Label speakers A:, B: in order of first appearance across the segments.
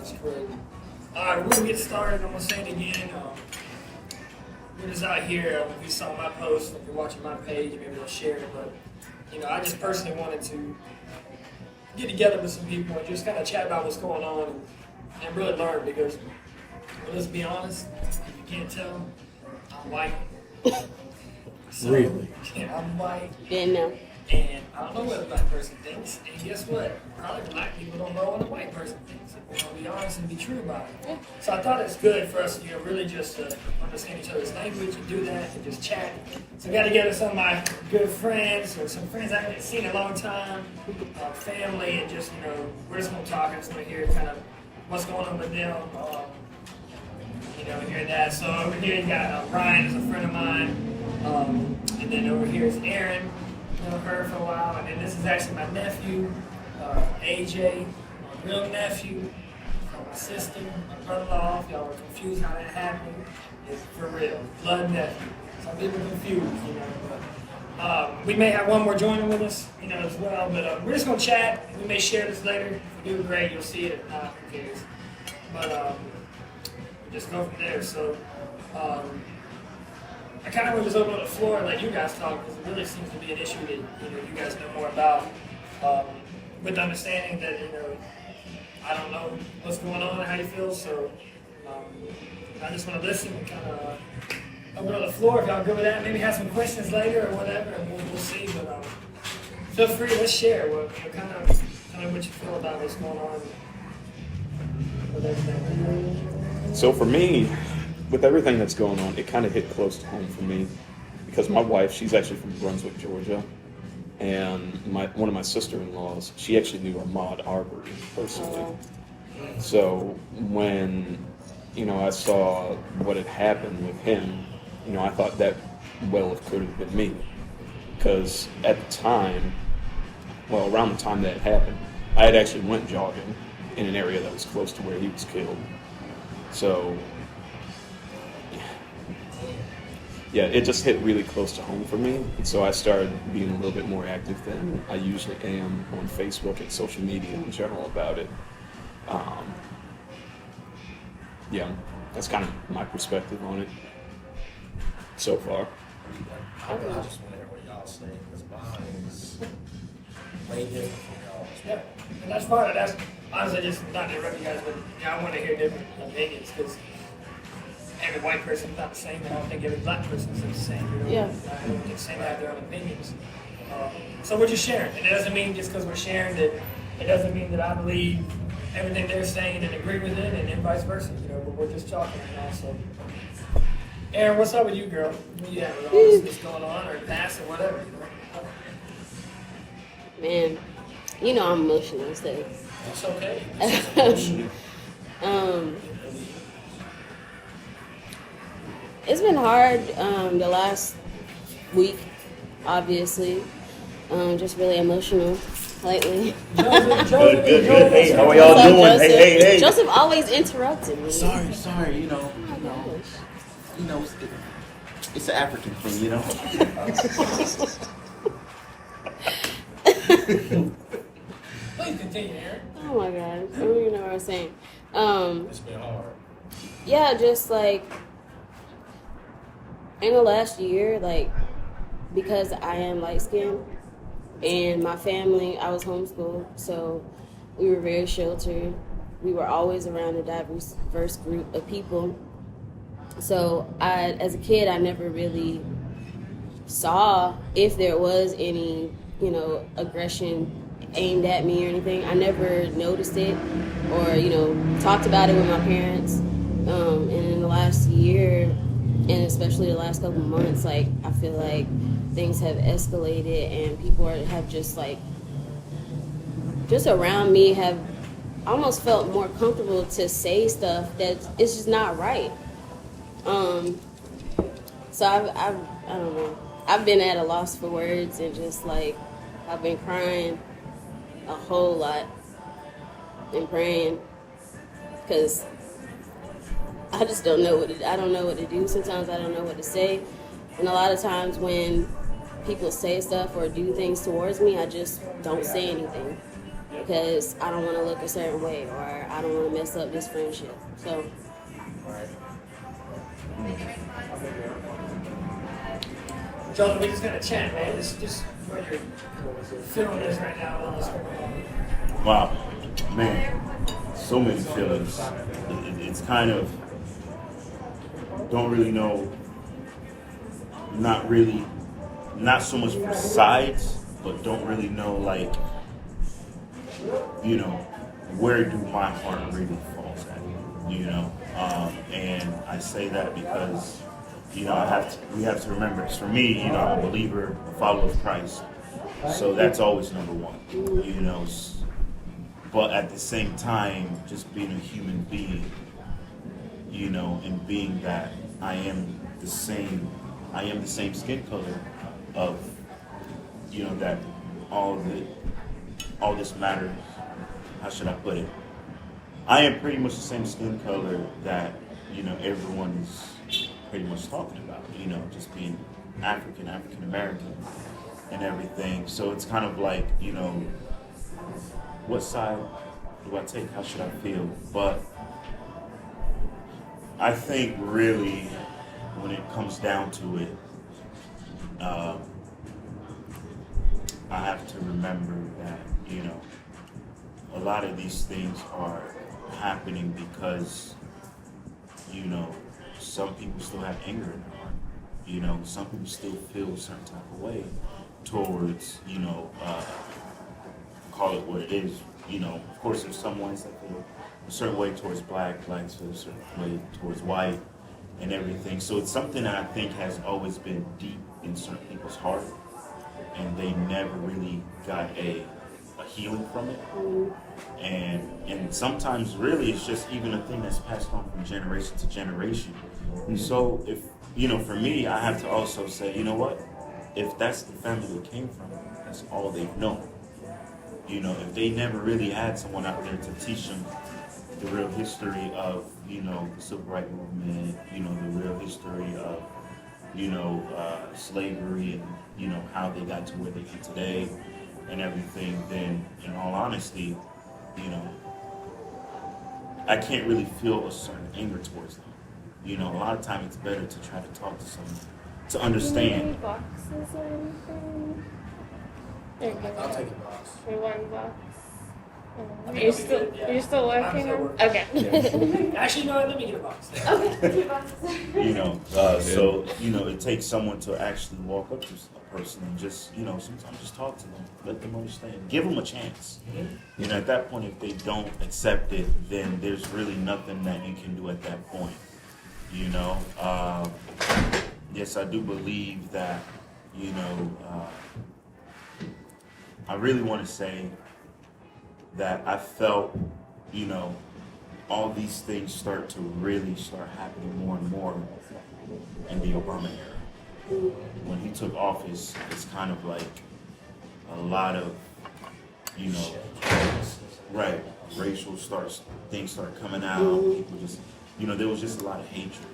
A: That's crazy. All right, we're going to get started. I'm going to say it again. We're just out here. If you saw my post, if you're watching my page, maybe you'll share it. But, I just personally wanted to get together with some people and just kind of chat about what's going on and really learn because, let's be honest, if you can't tell, I'm white. So,
B: Really?
A: Yeah, I'm white.
C: Yeah, no.
A: And I don't know what a black person thinks. And guess what? Probably black people don't know what a white person thinks. If we're going to be honest and be true about it.
C: Yeah.
A: So I thought it's good for us, really just to understand each other's language and do that and just chat. So I got together some of my good friends or some friends I haven't seen in a long time, family, and just, we're just going to talk. I just want to hear kind of what's going on with them. Hear that. So over here you got Ryan, is a friend of mine. And then over here is Aaron. Her for a while, and then this is actually my nephew, AJ, my real nephew, my sister, my brother-in-law. If y'all were confused how that happened, it's for real, blood nephew. Some people confused, but we may have one more joining with us, as well. But we're just gonna chat. We may share this later. If we do, great, you'll see it. If not, who cares? But we'll just go from there. So. I kind of want to just open up the floor and let you guys talk because it really seems to be an issue that you guys know more about. With the understanding that I don't know what's going on and how you feel, so I just want to listen and kind of open up the floor if y'all good with that. Maybe have some questions later or whatever, and we'll see. But feel free, let's share kind of what you feel about what's going on with everything.
B: So for me, with everything that's going on, it kind of hit close to home for me because my wife, she's actually from Brunswick, Georgia, and one of my sister-in-laws, she actually knew Ahmaud Arbery personally. So when, I saw what had happened with him, I thought that could have been me because at the time, around the time that happened, I had actually went jogging in an area that was close to where he was killed. So yeah, it just hit really close to home for me. And so I started being a little bit more active than I usually am on Facebook and social media in general about it. Yeah, that's kind of my perspective on it so far.
D: I just want to hear what y'all say because mine is way different from y'all's.
A: Yeah, and that's part of that's honestly just not to interrupt you guys, but I want to hear different opinions because every white person is not the same, and I don't think every black person is the same.
C: Yeah.
A: I don't think the same have their own opinions. So we're just sharing. It doesn't mean just because we're sharing that it doesn't mean that I believe everything they're saying and agree with it, and then vice versa. But we're just talking right now. So, Aaron, what's up with you, girl? What you have with all this going on, or past, or whatever?
C: Man, I'm emotional and stuff.
A: It's okay.
C: It's been hard the last week, obviously. Just really emotional lately.
B: Good. Hey, how are y'all doing?
C: Joseph?
B: Hey.
C: Joseph always interrupted me.
D: Sorry, it's an African thing,
A: Please continue, Aaron.
C: Oh my God, I don't even know what I was saying.
D: It's been hard.
C: Yeah, just like in the last year, because I am light skinned and my family, I was homeschooled, so we were very sheltered. We were always around a diverse group of people. So as a kid, I never really saw if there was any, aggression aimed at me or anything. I never noticed it or, talked about it with my parents. And in the last year, and especially the last couple of months, I feel like things have escalated and people have just around me have almost felt more comfortable to say stuff that it's just not right. So I don't know. I've been at a loss for words and just I've been crying a whole lot and praying because I just don't know I don't know what to do. Sometimes I don't know what to say. And a lot of times when people say stuff or do things towards me, I just don't say anything. because I don't want to look a certain way or I don't want to mess up this friendship. So,
D: Right.
A: Jonathan, we're just gonna chat, man. Just where you're feeling this right now. All this going on.
E: Wow, man, so many feelings. It's kind of, don't really know, not so much for sides, but don't really know, like, where do my heart really falls at, and I say that because, we have to remember, it's for me, I'm a believer, a follower of Christ, so that's always number one, but at the same time, just being a human being, and being that I am the same skin color of, that all this matters. How should I put it? I am pretty much the same skin color that, everyone is pretty much talking about, just being African American and everything. So it's kind of like, what side do I take? How should I feel? But I think really when it comes down to it, I have to remember that, a lot of these things are happening because, some people still have anger in their heart. Some people still feel a certain type of way towards, call it what it is. Of course, there's some ones that feel a certain way towards blacks feel a certain way towards white and everything. So it's something that I think has always been deep in certain people's heart, and they never really got a healing from it. And sometimes really it's just even a thing that's passed on from generation to generation. So if, for me, I have to also say, you know what? If that's the family they came from, that's all they've known. If they never really had someone out there to teach them the real history of, the civil rights movement, the real history of, slavery and, how they got to where they get today and everything, then in all honesty, I can't really feel a certain anger towards them. A lot of times it's better to try to talk to someone to understand.
F: Any boxes or anything?
D: I'll take a box.
F: For one box.
A: I mean,
F: You're
A: it'll be
F: still
A: good, yeah.
F: you're still
A: I'm
F: working
A: still
F: on?
A: working.
F: Okay.
A: Actually, no, let me get a box.
F: Okay, 2 boxes.
E: So it takes someone to actually walk up to a person and just, sometimes just talk to them, let them understand, give them a chance. At that point, if they don't accept it, then there's really nothing that you can do at that point. Yes, I do believe that, I really want to say that I felt, all these things start happening more and more in the Obama era. When he took office, it's kind of like a lot of, right, racial things start coming out. People just, there was just a lot of hatred,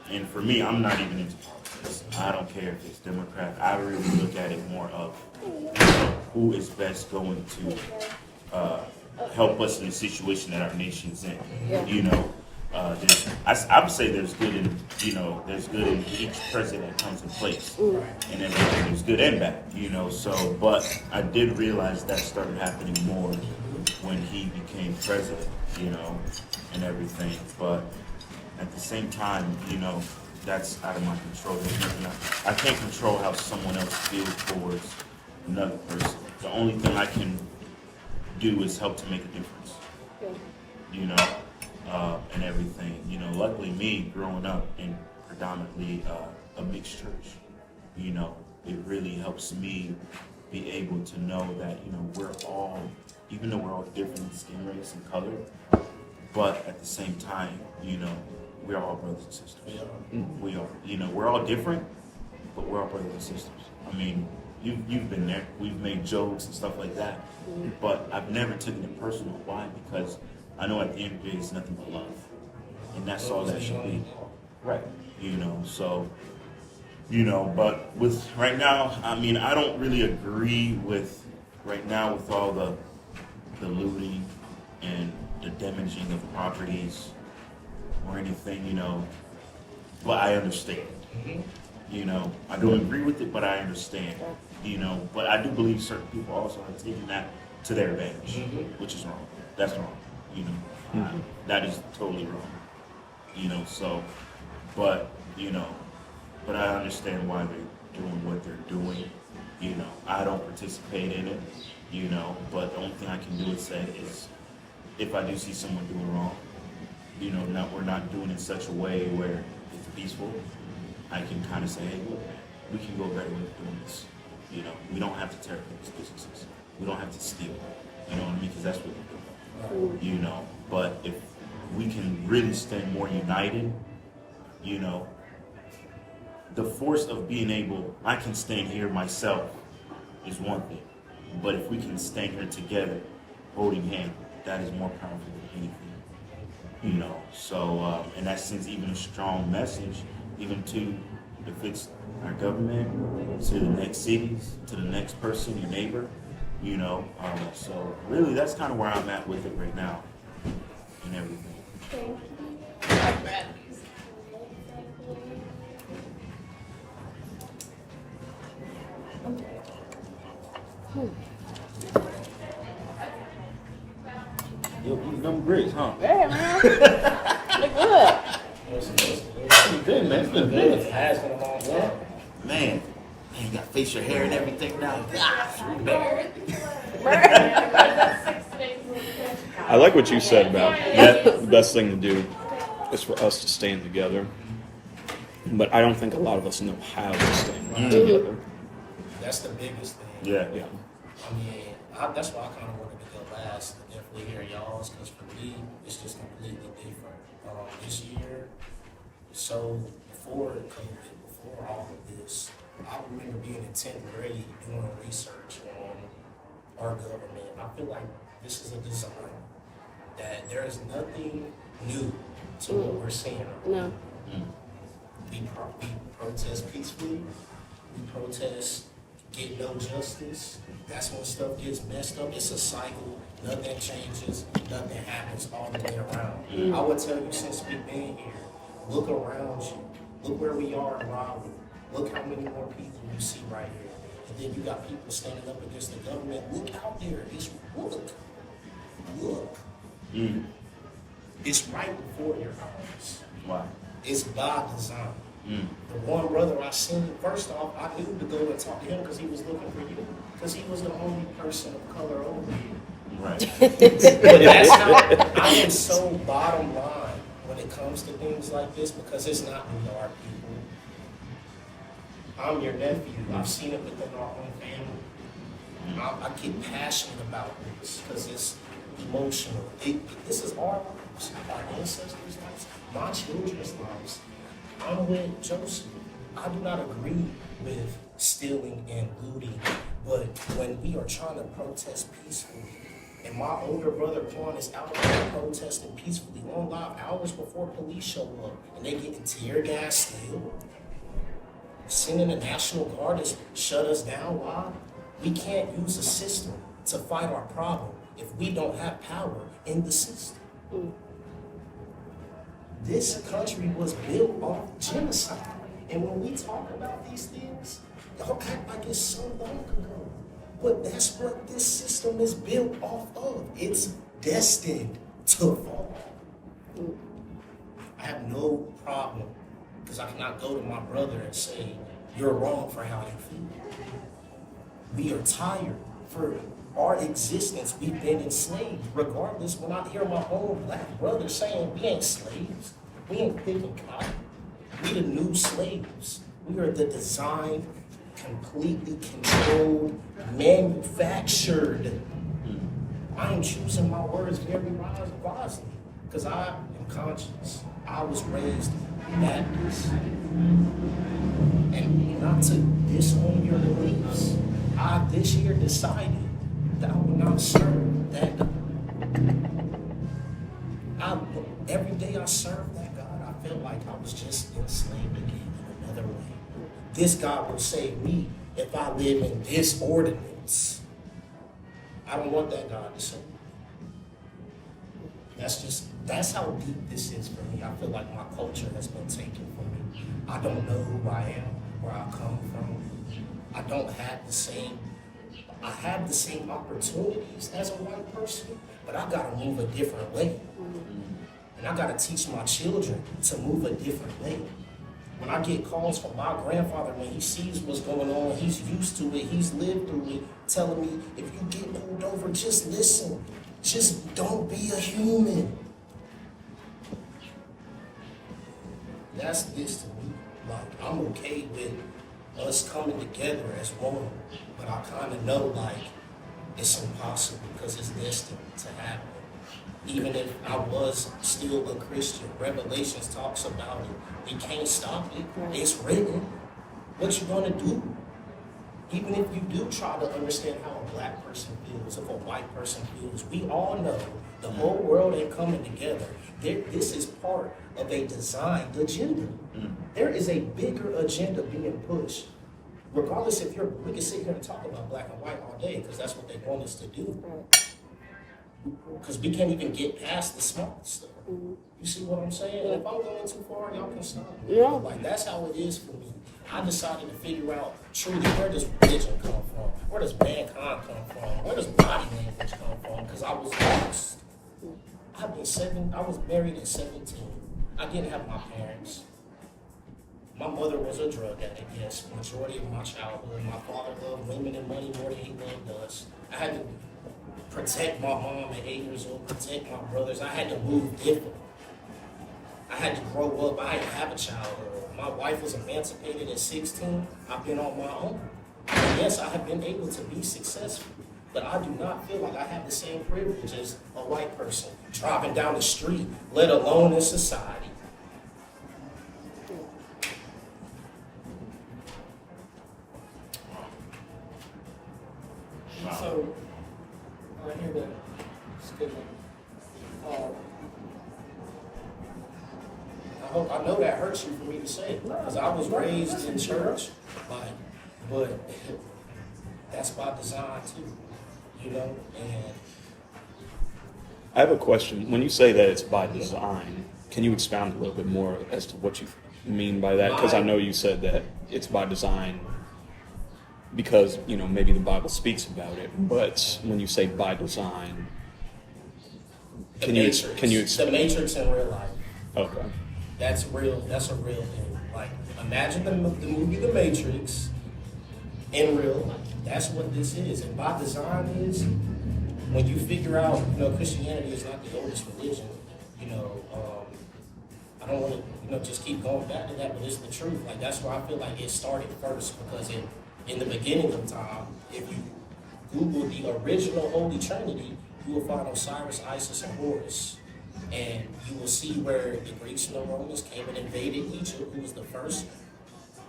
E: and for me, I'm not even into politics. I don't care if it's Democrat. I really look at it more of, who is best going to help us in the situation that our nation's in. I would say there's good in each president that comes in place, and everything. There's good and bad, So, but I did realize that started happening more when he became president, and everything. But at the same time, that's out of my control. There's nothing I can't control how someone else feels towards another person. The only thing I can do is help to make a difference. And everything. Luckily me, growing up in predominantly a mixed church, it really helps me be able to know that, we're all, even though we're all different in skin race and color, but at the same time, we're all brothers and sisters. We are. We're all different, but we're all brothers and sisters. I mean, you've been there. We've made jokes and stuff like that, but I've never taken it personal. Why? Because I know at the end of the day, it's nothing but love, and that's all that should be. Right. So, but with right now, I mean, I don't really agree with right now with all the looting and the damaging of properties or anything, you know, but I understand. You know, I don't agree with it, but I understand. You know, but I do believe certain people also are taking that to their advantage, which is wrong. That's wrong. You know, that is totally wrong. You know, so, but, you know, but I understand why they're doing what they're doing. You know, I don't participate in it, you know, but the only thing I can do is say is if I do see someone doing wrong, you know, we're not doing it in such a way where it's peaceful, I can kind of say, hey, look, we can go a better way of doing this. You know, we don't have to tear up these businesses. We don't have to steal. You know what I mean? Because that's what we're doing. You know, but if we can really stand more united, you know, the force of being able, I can stand here myself is one thing. But if we can stand here together, holding hands, that is more powerful than anything. You know, so in that sense, even a strong message, even to, if it's our government, to the next cities, to the next person, your neighbor, you know. So really, that's kind of where I'm at with it right now and everything.
F: Thank you.
E: You them grits, huh?
C: Yeah, man. Look good.
E: You good, man. It's been
D: Good.
E: good.
D: It has been a long time.
E: Man, you got facial hair and everything now. Gosh,
B: I like what you said about the best thing to do is for us to stand together. But I don't think a lot of us know how to stand together.
D: That's the biggest thing.
E: Yeah.
B: Yeah.
D: I mean, that's why I kind of wanted to go last and definitely hear y'all's, because for me, it's just completely different. This year, so before COVID, before all of this, I remember being in 10th grade doing research on our government. I feel like this is a design that there is nothing new to what we're seeing.
C: No.
D: We protest peacefully. We protest, get no justice. That's when stuff gets messed up. It's a cycle. Nothing changes. Nothing happens all the way around. I would tell you since we've been here, look around you. Look where we are in Raleigh. Look how many more people you see right here. And then you got people standing up against the government. Look out there. It's look. Look. It's right before your eyes.
E: Wow.
D: It's by design. The one brother I seen, first off, I knew to go and talk to him because he was looking for you. Because he was the only person of color over here.
E: Right.
D: But that's how I am so bottom line when it comes to things like this, because it's not New York people. I'm your nephew. I've seen it within our own family. I get passionate about this because it's emotional. This is our lives, our ancestors' lives, my children's lives. I'm with Joseph. I do not agree with stealing and looting, but when we are trying to protest peacefully, and my older brother Quan is out there protesting peacefully on live hours before police show up, and they getting tear gas still, sending the National Guard to shut us down. Why? We can't use a system to fight our problem if we don't have power in the system. This country was built off genocide. And when we talk about these things, y'all act like it's so long ago. But that's what this system is built off of. It's destined to fall. I have no problem, because I cannot go to my brother and say, you're wrong for how you feel. We are tired. For our existence, we've been enslaved. Regardless, when I hear my own black brother saying, we ain't slaves, we ain't picking cotton, we the new slaves. We are the designed, completely controlled, manufactured. I am choosing my words very wisely, because I am conscious. I was raised Baptist. And not to disown your beliefs, I this year decided that I would not serve that. Every day I served that God, I felt like I was just enslaved again in another way. This God will save me if I live in this ordinance. I don't want that God to say. That's how deep this is for me. I feel like my culture has been taken from me. I don't know who I am, where I come from. I have the same opportunities as a white person, but I gotta move a different way. And I gotta teach my children to move a different way. When I get calls from my grandfather, when he sees what's going on, he's used to it, he's lived through it, telling me, if you get pulled over, just listen. Just don't be a human. That's this to me. Like, I'm okay with us coming together as one, but I kind of know, like, it's impossible because it's destined to happen. Even if I was still a Christian, Revelations talks about it. We can't stop it. It's written. What you gonna do? Even if you do try to understand how a black person feels, if a white person feels, we all know the whole world ain't coming together. This is part of a designed agenda. There is a bigger agenda being pushed. Regardless if we can sit here and talk about black and white all day because that's what they want us to do. Because we can't even get past the small stuff. You see what I'm saying? And if I'm going too far, y'all can stop me.
C: Yeah.
D: Like, that's how it is for me. I decided to figure out truly where does religion come from? Where does mankind come from? Where does body language come from? Because I was lost. I was married at 17. I didn't have my parents. My mother was a drug addict, yes, majority of my childhood. My father loved women and money more than he loved us. I had to protect my mom at 8 years old, protect my brothers. I had to move different. I had to grow up. I didn't have a childhood. My wife was emancipated at 16. I've been on my own. And yes, I have been able to be successful, but I do not feel like I have the same privilege as a white person driving down the street, let alone in society.
A: So, I hear that. It's a good one.
D: I know that hurts you for me to say, because I was raised in church, but that's by design too, you know. And
B: I have a question. When you say that it's by design, can you expound a little bit more as to what you mean by that? Because I know you said that it's by design because, you know, maybe the Bible speaks about it, but when you say by design,
D: the Matrix in real life.
B: Okay.
D: That's real. That's a real thing. Like, imagine the movie The Matrix in real life. That's what this is. And by design is when you figure out, you know, Christianity is not the oldest religion. You know, I don't want to, you know, just keep going back to that, but it's the truth. Like, that's where I feel like it started first, because in the beginning of time, if you Google the original Holy Trinity, you will find Osiris, Isis, and Horus. And you will see where the Greeks and the Romans came and invaded Egypt, who was the first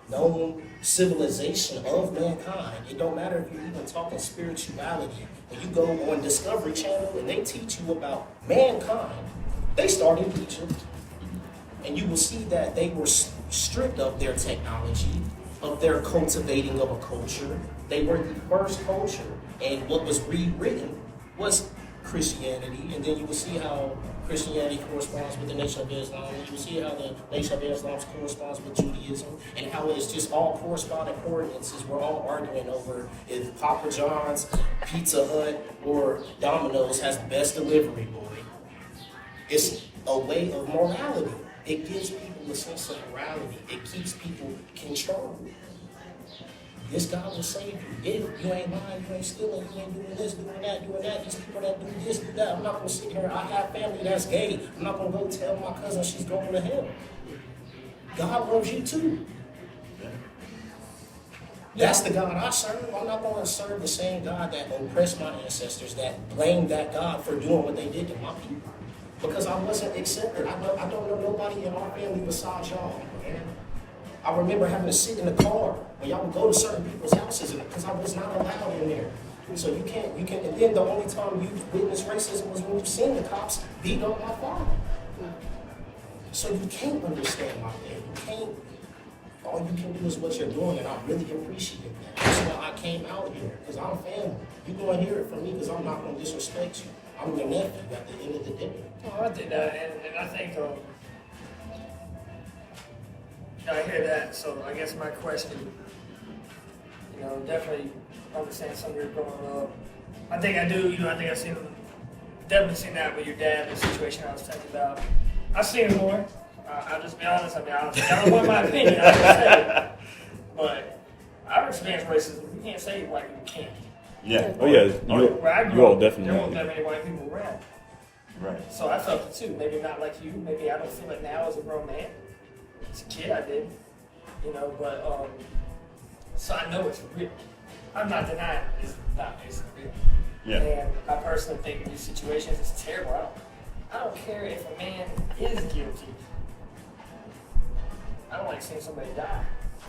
D: known civilization of mankind. It don't matter if you're even talking spirituality. When you go on Discovery Channel and they teach you about mankind, they started in Egypt. And you will see that they were stripped of their technology, of their cultivating of a culture. They were the first culture. And what was rewritten was Christianity. And then you will see how Christianity corresponds with the Nation of Islam. You will see how the Nation of Islam corresponds with Judaism, and how it's just all corresponding coordinates. We're all arguing over if Papa John's, Pizza Hut, or Domino's has the best delivery boy. It's a way of morality. It gives people a sense of morality. It keeps people controlled. This God will save you. If you ain't lying, you ain't stealing, you ain't doing this, doing that. These people that do this, do that. I'm not going to sit here. I have family that's gay. I'm not going to go tell my cousin she's going to hell. God loves you too. That's the God I serve. I'm not going to serve the same God that oppressed my ancestors, that blamed that God for doing what they did to my people. Because I wasn't accepted. I don't know nobody in our family besides y'all, man. I remember having to sit in the car when y'all would go to certain people's houses because I was not allowed in there. So you can't, and then the only time you witnessed racism was when you seen the cops beat up my father. So you can't understand my family. You can't all you can do is what you're doing, and I really appreciate that. That's why I came out here, because I'm family. You're going to hear it from me because I'm not going to disrespect you. I'm your nephew at the end of the day.
A: Well, I think that, and I think, I hear that. So I guess my question, definitely understand some of your growing up. I think I do. I think I've definitely seen that with your dad, the situation I was talking about. I've seen it more. I'll just be honest. I don't want my opinion. I just say it. But I've experienced racism. You can't say white people can't.
E: Yeah.
B: Oh yeah,
A: Where I
B: you
A: grew
B: all
A: up,
B: definitely.
A: there weren't that many white people around.
E: Right.
A: So I felt it too. Maybe not like you. Maybe I don't feel it now as a grown man. As a kid, I did. But so I know it's real. I'm not denying it's real.
E: Yeah.
A: And I personally think in these situations it's terrible. I don't care if a man is guilty. I don't like seeing somebody die.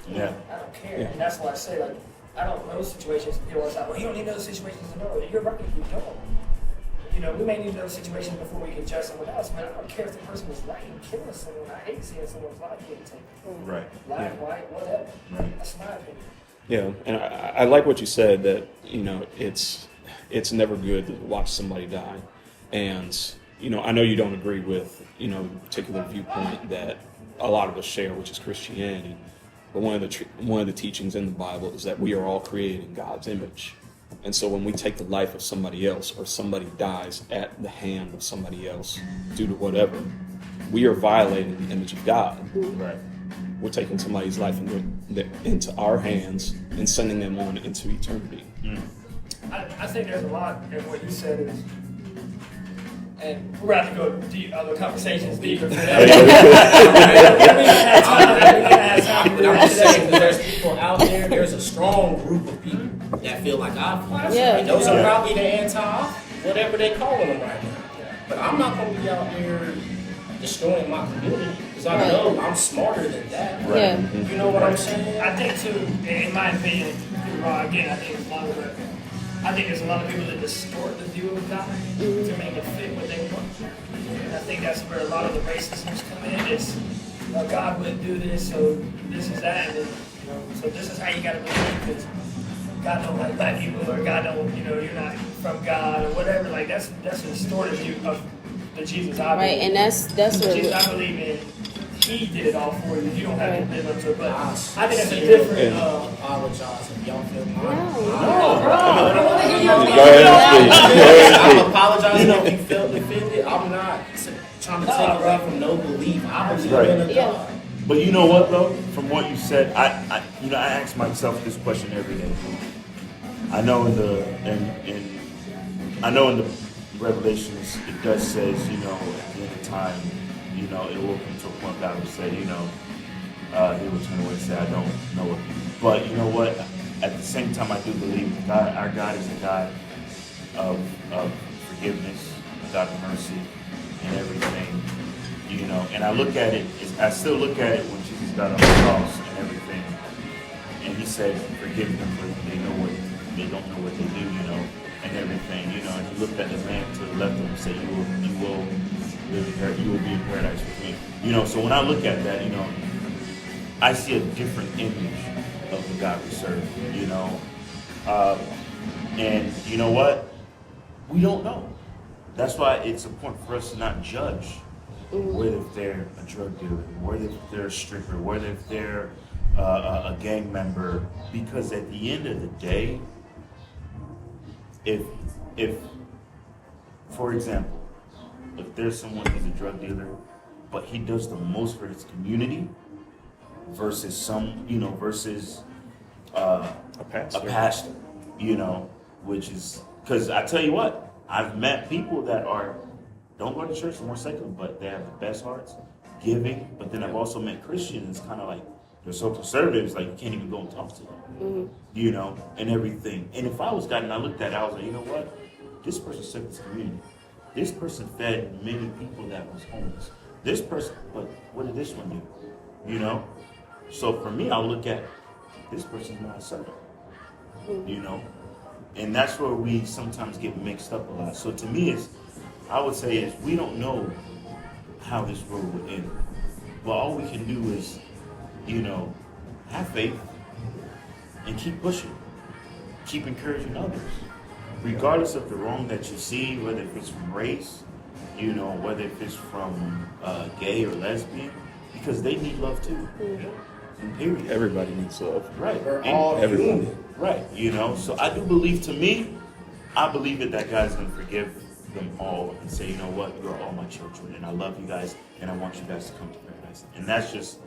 E: Yeah.
A: I don't care.
B: Yeah.
A: And that's why I say, like, I don't know situations. People are like, well, you don't need those situations to know. You're right, you don't. We may need those situations before we can judge someone else, but I don't care if the person was right in killing someone. I hate seeing someone's life getting taken.
E: Right.
A: Black, white, whatever.
E: Right.
A: That's my opinion.
B: Yeah, and I like what you said that it's never good to watch somebody die, and I know you don't agree with the particular viewpoint that a lot of us share, which is Christianity. But one of the teachings in the Bible is that we are all created in God's image, and so when we take the life of somebody else or somebody dies at the hand of somebody else due to whatever, we are violating the image of God.
E: Right.
B: We're taking somebody's life into our hands and sending them on into eternity.
A: I think there's a lot in what you said is, and we're about to go deep, other conversations deeper for that.
D: I'm just saying that there's people out there, there's a strong group of people that feel like I feel.
C: Yeah.
D: And those are probably the whatever they calling them right now. But I'm not going to be out there destroying my community because I know I'm smarter than that.
B: Right.
C: Yeah.
D: You know what I'm saying?
A: I think too, in my opinion, again, I think it's long, but I think there's a lot of people that distort the view of God to make it fit what they want. And I think that's where a lot of the racism come in. Is God wouldn't do this, so this is that, and then, so this is how you got to believe because God don't like black people, or God don't, you're not from God, or whatever. Like that's a distorted view of the Jesus I believe.
C: Right, and that's
A: The
C: what
A: Jesus I believe in. He did it all for you. You don't have to live up to it. But
D: I
A: I think that's a
D: sincerely
A: different.
D: apologize if y'all feel mine.
C: No,
A: bro. I want to hear your
B: Go ahead and speak.
D: I'm apologizing if you felt offended. I'm not trying to take away from no belief. I believe in a God.
E: But you know what, though? From what you said, I ask myself this question every day. I know in the Revelations it does says, at the end of time, it will come to a point God will say, he will turn away and say, I don't know it. But you know what? At the same time, I do believe our God is a God of forgiveness, a God of mercy, and everything. And I look at it, I still look at it when Jesus got on the cross and everything. And he said, forgive them for they don't know what they do, and everything. And he looked at the man to the left of him and said, you will be in paradise with me. So when I look at that, I see a different image of the God we serve, and you know what? We don't know. That's why it's important for us to not judge whether if they're a drug dealer, whether if they're a stripper, whether if they're a gang member, because at the end of the day, if for example, if there's someone who's a drug dealer, but he does the most for his community versus a pastor, which is, because I tell you what, I've met people that don't go to church, more secular, but they have the best hearts, giving, but then I've also met Christians, kind of like, they're so conservative, like you can't even go and talk to them, and everything. And if I was God and I looked at it, I was like, you know what? This person served this community. This person fed many people that was homeless. This person, but what did this one do? So for me, I'll look at this person's not a servant, and that's where we sometimes get mixed up a lot. So to me, I would say we don't know how this world will end. But all we can do is, have faith and keep pushing. Keep encouraging others. Regardless of the wrong that you see, whether if it's from race, you know, whether if it's from gay or lesbian, because they need love too. And period.
B: Everybody needs love.
E: Right.
D: We're
E: And
D: all
B: everyone.
D: human.
E: right. You know, so I do believe, to me, I believe that God's going to forgive them all and say, you know what, you're all my children and I love you guys and I want you guys to come to paradise. And that's just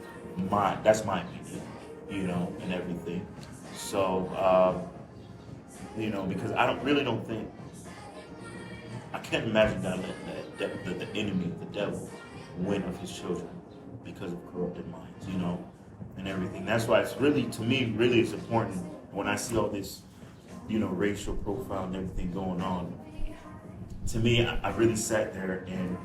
E: that's my opinion, you know, and everything. So, you know, because I don't think, I can't imagine that the enemy, the devil, win of his children because of corrupted minds, you know, and everything. That's why it's really, to me, really it's important when I see all this, you know, racial profile and everything going on. To me, I really sat there and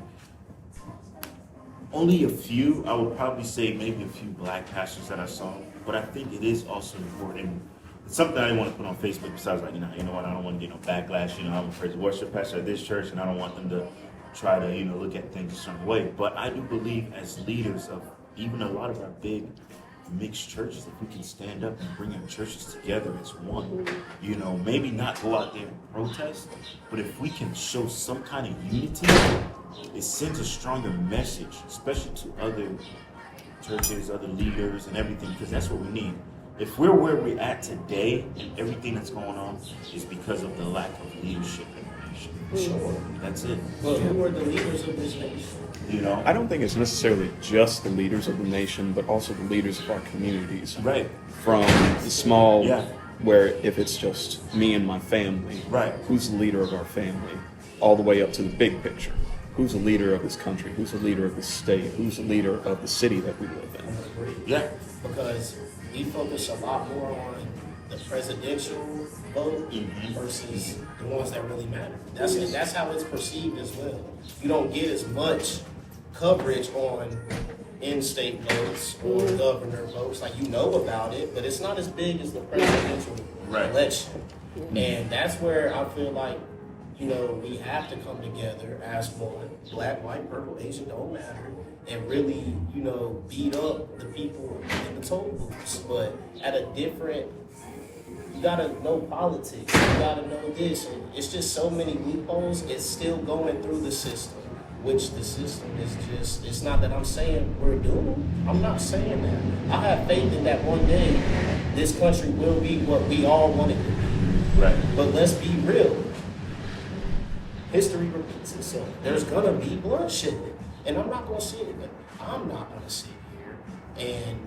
E: only a few, I would probably say maybe a few black pastors that I saw, but I think it is also important. It's something I didn't want to put on Facebook besides like, you know what, I don't want to get no backlash, you know, I'm a praise worship pastor at this church and I don't want them to try to, you know, look at things a certain way. But I do believe as leaders of even a lot of our big mixed churches, if we can stand up and bring our churches together as one, you know, maybe not go out there and protest, but if we can show some kind of unity, it sends a stronger message, especially to other churches, other leaders and everything, because that's what we need. If we're where we're at today and everything that's going on is because of the lack of leadership in our nation.
D: Sure.
E: That's it.
D: But who are the leaders of this nation?
E: You know?
B: I don't think it's necessarily just the leaders of the nation, but also the leaders of our communities.
E: Right.
B: From the small,
E: Yeah.
B: where if it's just me and my family,
E: Right.
B: who's the leader of our family, all the way up to the big picture. Who's the leader of this country? Who's the leader of this state? Who's the leader of the city that we live in?
E: Yeah.
D: Because we focus a lot more on the presidential vote versus the ones that really matter. That's how it's perceived as well. You don't get as much coverage on in-state votes or governor votes. Like, you know about it, but it's not as big as the presidential election. And that's where I feel like, you know, we have to come together as one. Black, white, purple, Asian, don't matter. And really, you know, beat up the people in the toll booths. But at a different, you gotta know politics. You gotta know this. And it's just so many loopholes. It's still going through the system, which the system is just, it's not that I'm saying we're doomed. I'm not saying that. I have faith in that one day this country will be what we all want it to be.
E: Right.
D: But let's be real. History repeats itself. There's gonna be bloodshed. And I'm not gonna sit here, I'm not gonna sit here and,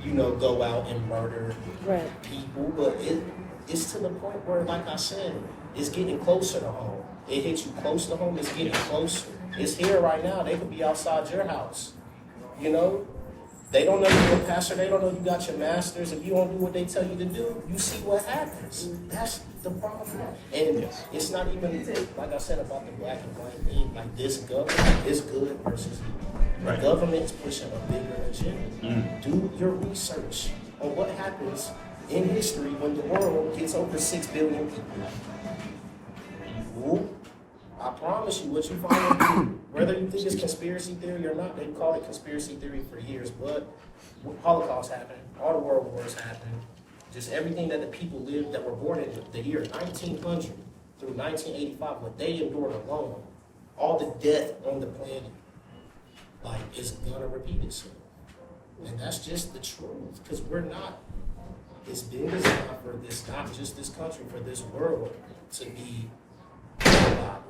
D: you know, go out and murder people. But it's to the point where, like I said, it's getting closer to home. It hits you close to home, it's getting closer. It's here right now. They could be outside your house. You know? They don't know you're a pastor. They don't know you got your masters. If you don't do what they tell you to do, you see what happens. That's the problem. And it's not even, like I said, about the black and white thing. Like, this government is good versus evil.
E: Right.
D: The government is pushing a bigger agenda. Do your research on what happens in history when the world gets over 6 billion people. Ooh. I promise you, what you find, whether you think it's conspiracy theory or not, they called it conspiracy theory for years, but Holocaust happened, all the world wars happened, just everything that the people lived that were born in the year 1900 through 1985, what they endured alone, all the death on the planet, like, it's gonna repeat itself. And that's just the truth, because we're not, it's been designed for this, not just this country, for this world to be reliable.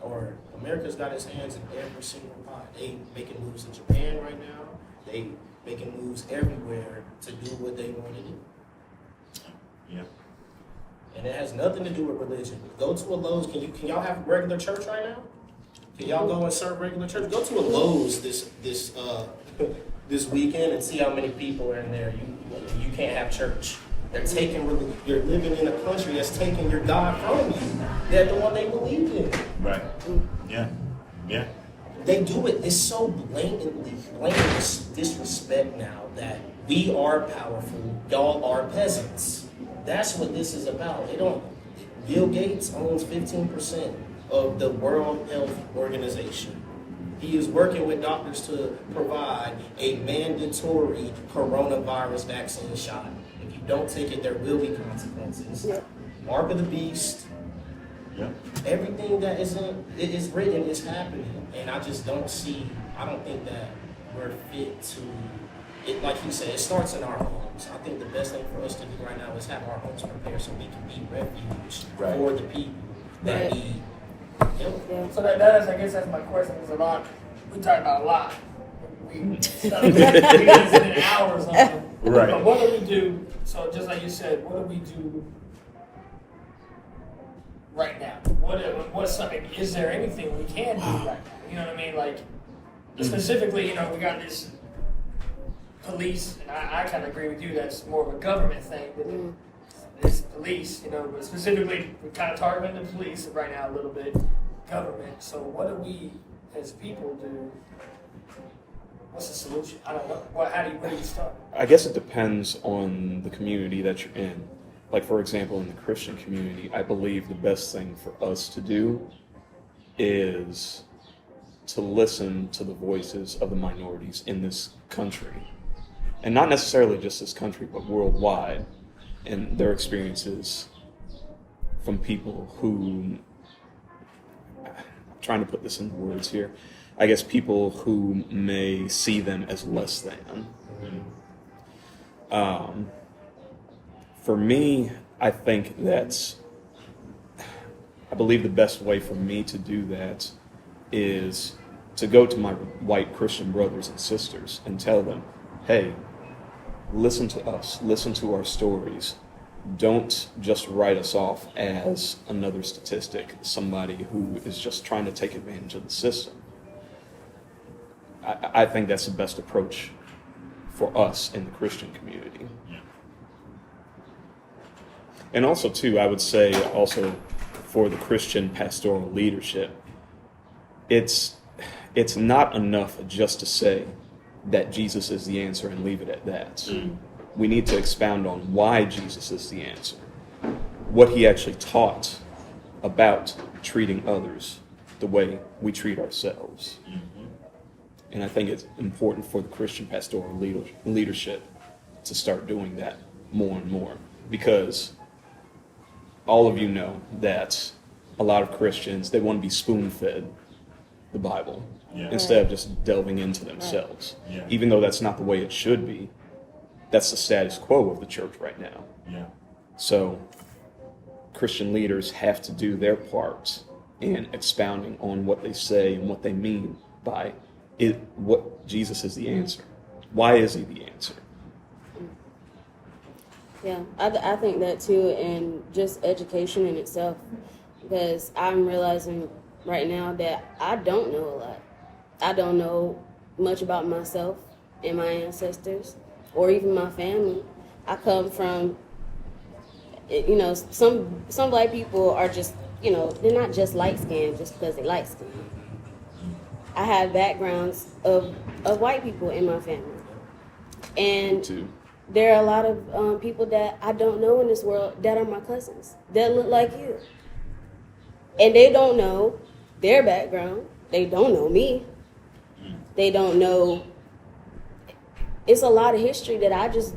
D: Or America's got its hands in every single pot. They making moves in Japan right now. They making moves everywhere to do what they want to do.
E: Yeah.
D: And it has nothing to do with religion. Go to a Lowe's. Can y'all have regular church right now? Can y'all go and serve regular church? Go to a Lowe's this weekend and see how many people are in there. You can't have church. They're taking, you're living in a country that's taking your God from you. They're the one they believe in.
E: Right. Yeah. Yeah.
D: They do it. It's so blatant disrespect now that we are powerful. Y'all are peasants. That's what this is about. Bill Gates owns 15% of the World Health Organization. He is working with doctors to provide a mandatory coronavirus vaccine shot. If you don't take it, there will be consequences.
C: Yep.
D: Mark of the beast.
E: Yeah.
D: Everything that is written is happening, and I just don't see. I don't think that we're fit to. It, like he said, it starts in our homes. I think the best thing for us to do right now is have our homes prepared so we can be refuge
E: Right.
D: for the people that
C: Right.
D: need help.
C: Yeah.
A: So that does, I guess that's my question. Is a lot. We talk about a lot. We spend hours on it.
E: Right.
A: But what do we do? So just like you said, what do we do right now? What's something? Is there anything we can do right now? You know what I mean? Like specifically, you know, we got this police, and I kind of agree with you. That's more of a government thing than this police. You know, but specifically, we're kind of targeting the police right now a little bit. Government. So what do we as people do? What's the solution? I don't know. Where do you start?
B: I guess it depends on the community that you're in. Like, for example, in the Christian community, I believe the best thing for us to do is to listen to the voices of the minorities in this country. And not necessarily just this country, but worldwide, and their experiences from people who, I'm trying to put this into words here, I guess people who may see them as less than. For me, I think I believe the best way for me to do that is to go to my white Christian brothers and sisters and tell them, hey, listen to us, listen to our stories. Don't just write us off as another statistic, somebody who is just trying to take advantage of the system. I think that's the best approach for us in the Christian community. And also, too, I would say also for the Christian pastoral leadership, it's not enough just to say that Jesus is the answer and leave it at that. We need to expound on why Jesus is the answer, what he actually taught about treating others the way we treat ourselves. And I think it's important for the Christian pastoral leadership to start doing that more and more, because all of you know that a lot of Christians, they want to be spoon-fed the Bible instead of just delving into themselves.
E: Yeah.
B: Even though that's not the way it should be, that's the status quo of the church right now.
E: Yeah.
B: So Christian leaders have to do their part in expounding on what they say and what they mean by it, what Jesus is the answer. Why is he the answer?
C: Yeah, I think that too, and just education in itself, because I'm realizing right now that I don't know a lot. I don't know much about myself and my ancestors, or even my family. I come from, you know, some black people are just, you know, they're not just light-skinned just because they light-skinned. I have backgrounds of white people in my family. And
B: Too.
C: there are a lot of people that I don't know in this world that are my cousins that look like you. And they don't know their background. They don't know me. They don't know. It's a lot of history that I just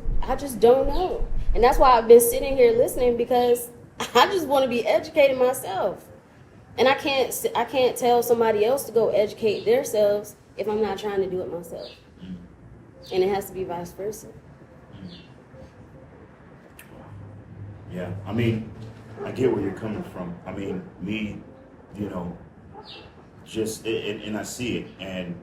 C: don't know. And that's why I've been sitting here listening, because I just want to be educated myself. And I can't tell somebody else to go educate themselves if I'm not trying to do it myself. And it has to be vice versa.
E: Yeah, I mean, I get where you're coming from. I mean, me, you know, just, and I see it. And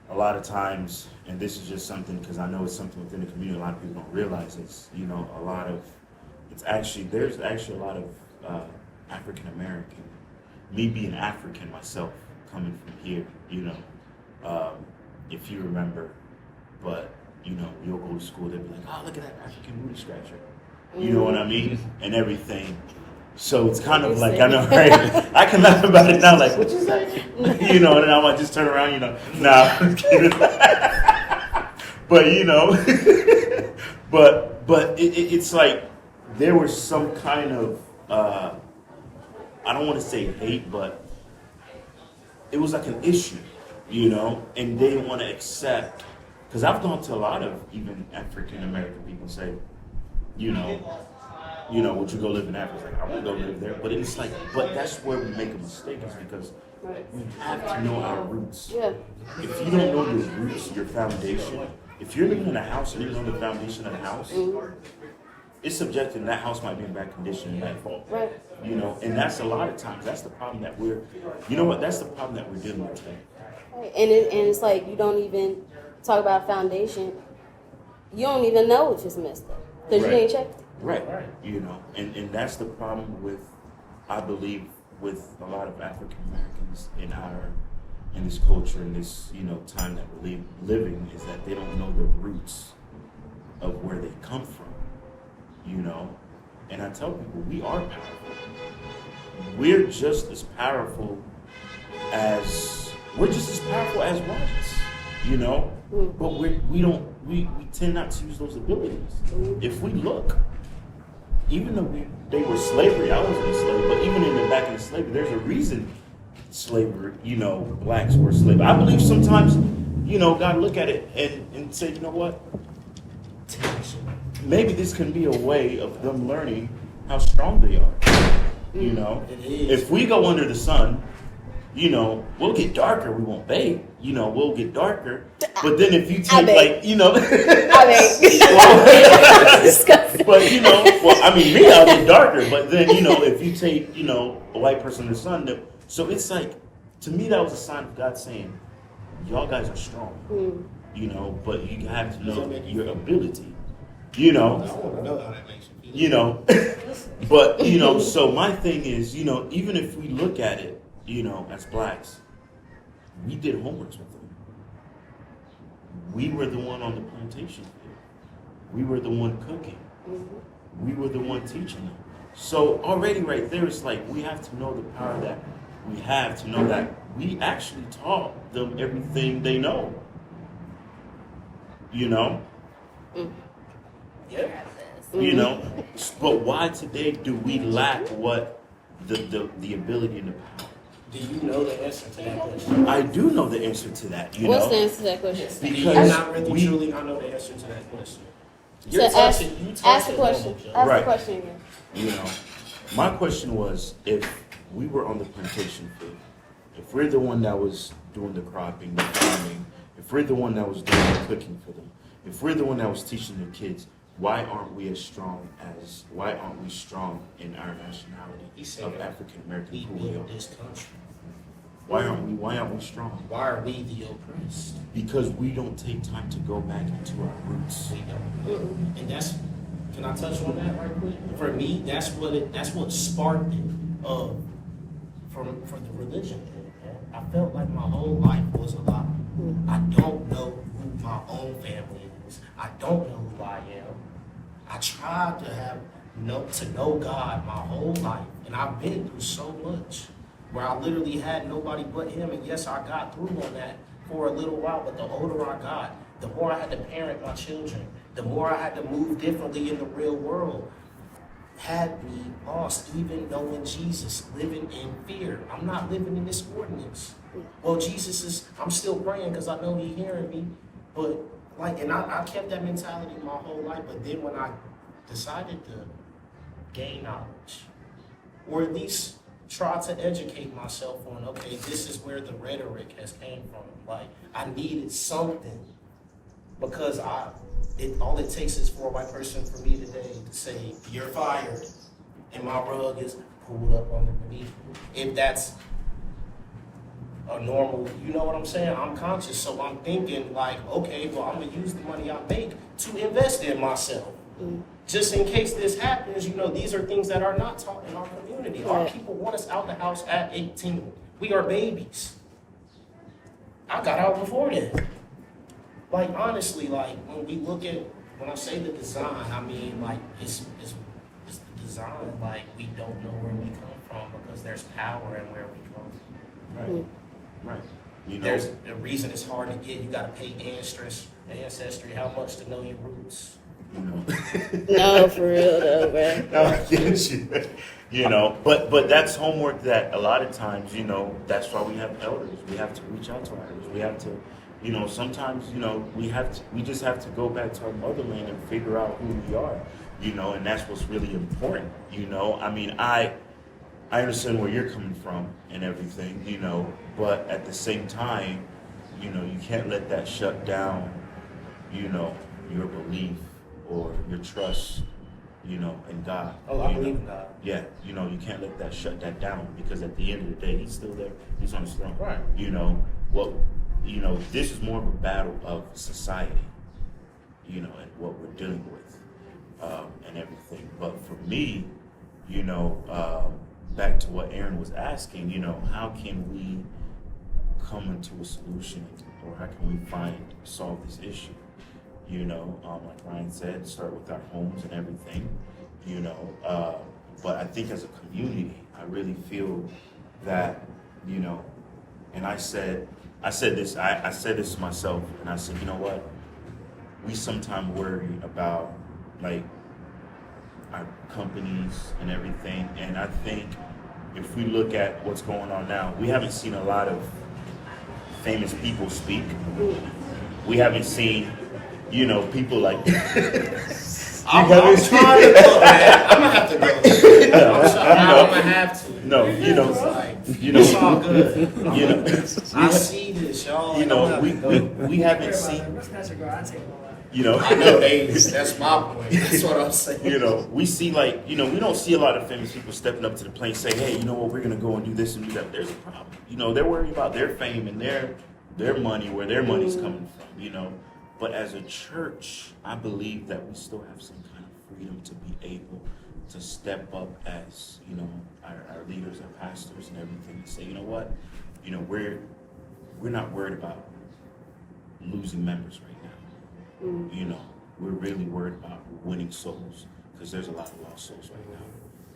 E: a lot of times, and this is just something, because I know it's something within the community a lot of people don't realize, it's, you know, there's actually a lot of African American, me being African myself, coming from here, you know, if you remember, but, you know, you'll go to school, they'll be like, oh, look at that African booty scratcher. You know what I mean? And everything. So it's kind of like, I know, right? I can laugh about it now, like, what you say? You know, and I might just turn around, you know, nah, I'm kidding. But, you know, but it's like, there was some kind of, I don't want to say hate, but it was like an issue you know, and they want to accept. Because I've gone to a lot of even African American people say, you know, would you go live in Africa? It's like, I want to go live there. But it's like, but that's where we make a mistake, is because we have to know our roots.
C: Yeah.
E: If you don't know your roots, your foundation, if you're living in a house and you don't know the foundation of the house, it's subjective, and that house might be in bad condition and that fault.
C: Right.
E: You know, and that's a lot of times, that's the problem that that's the problem that we're dealing with today.
C: Right. And it's like you don't even talk about foundation. You don't even know if it's messed up because you ain't checked it.
E: Right. You know, and that's the problem with, I believe, with a lot of African Americans in this culture, in this, you know, time that we're living, is that they don't know the roots of where they come from, you know. And I tell people, we are powerful. We're just as powerful as whites, you know. But we tend not to use those abilities. If we look, even though they were slavery, I wasn't a slave, but even in the back of the slavery, there's a reason slavery, you know, blacks were slaves. I believe sometimes, you know, God look at it and say, you know what? Maybe this can be a way of them learning how strong they are. You know, if we go under the sun, you know, we'll get darker. We won't bathe. You know, we'll get darker. But then if you take, like, you know, but you know, well, I mean, me, I'll get darker. But then, you know, if you take, you know, a white person in the sun, so it's like, to me, that was a sign of God saying, y'all guys are strong. You know, but you have to know your ability. You know,
D: I want to know how that makes you feel.
E: You know, but you know, so my thing is, you know, even if we look at it, you know, as blacks, we did homework with them. We were the one on the plantation field. We were the one cooking. We were the one teaching them. So already right there, it's like we have to know the power that we have to know that we actually taught them everything they know. You know?
A: Yeah.
E: You know? But why today do we lack what the ability and the power?
D: Do you know the answer to that question?
E: I do know the answer to that. You
C: What's
E: know?
C: the answer to that question?
D: Do you
E: Because
D: not really truly I know the answer to that question?
C: So ask the question. Ask
E: Right.
C: the question again.
E: You know, my question was, if we were on the plantation field, if we're the one that was doing the cropping, the farming, if we're the one that was doing the cooking for them, if we're the one that was teaching the kids, why aren't we strong in our nationality of African American
D: We
E: who we are?
D: built this country.
E: Why aren't we strong?
D: Why are we the oppressed?
E: Because we don't take time to go back into our roots.
D: We don't. And that's, can I touch on that right quick? For me, that's what sparked it for the religion. I felt like my whole life was a lie. I don't know who my own family is. I don't know who I am. I tried to know God my whole life, and I've been through so much where I literally had nobody but Him. And yes, I got through on that for a little while, but the older I got, the more I had to parent my children, the more I had to move differently in the real world, had me lost, even knowing Jesus, living in fear. I'm not living in this ordinance. Well, I'm still praying because I know He's hearing me, but I kept that mentality my whole life. But then when I decided to gain knowledge, or at least try to educate myself on, okay, this is where the rhetoric has came from. Like, I needed something, because all it takes is for a white person for me today to say, you're fired, and my rug is pulled up underneath me. If that's a normal, you know what I'm saying? I'm conscious, so I'm thinking like, okay, well, I'm gonna use the money I make to invest in myself. Just in case this happens, you know, these are things that are not taught in our community. Our people want us out the house at 18. We are babies. I got out before then. Like, honestly, like, when I say the design, I mean, like, it's the design, like, we don't know where we come from because there's power in where we come from.
E: Right. You know,
D: There's a reason it's hard to get. You got to pay ancestry, how much to know your roots.
E: You know.
C: No, for real though, bro.
E: No, I get you. You know, but that's homework that a lot of times, you know, that's why we have elders. We have to reach out to our elders. We have to, you know, sometimes, you know, we just have to go back to our motherland and figure out who we are, you know, and that's what's really important, you know. I mean, I understand where you're coming from and everything, you know, but at the same time, you know, you can't let that shut down, you know, your belief or your trust, you know, in God.
D: Oh, I
E: you
D: believe
E: know?
D: in God.
E: Yeah, you know, you can't let that shut that down because at the end of the day, he's still there. He's on his throne.
D: Right.
E: You know, you know, this is more of a battle of society, you know, and what we're dealing with and everything. But for me, you know, back to what Aaron was asking, you know, how can we come into a solution or how can we solve this issue? You know, like Ryan said, start with our homes and everything, you know. But I think as a community, I really feel that, you know, and I said this to myself, and I said, you know what? We sometimes worry about like our companies and everything, and I think if we look at what's going on now, we haven't seen a lot of famous people speak. We haven't seen, you know, people like.
D: I'm trying to go, man. I'm gonna have to go. I'm gonna have to.
E: No, you know,
D: It's all good.
E: you know,
D: I see this, y'all.
E: you
D: and I'm
E: know,
D: gonna have to go.
E: we haven't seen,
A: That's your girl. I take it all out.
E: you know,
D: I know that's my point. That's what I'm saying.
E: you know, we see like, you know, we don't see a lot of famous people stepping up to the plate and say, hey, you know what, we're gonna go and do this and do that. There's a problem. You know, they're worried about their fame and their money, where their money's coming from, you know. But as a church, I believe that we still have some kind of freedom to be able to step up as, you know, our leaders, our pastors and everything, and say, you know what, you know, we're not worried about losing members right now. You know, we're really worried about winning souls because there's a lot of lost souls right now.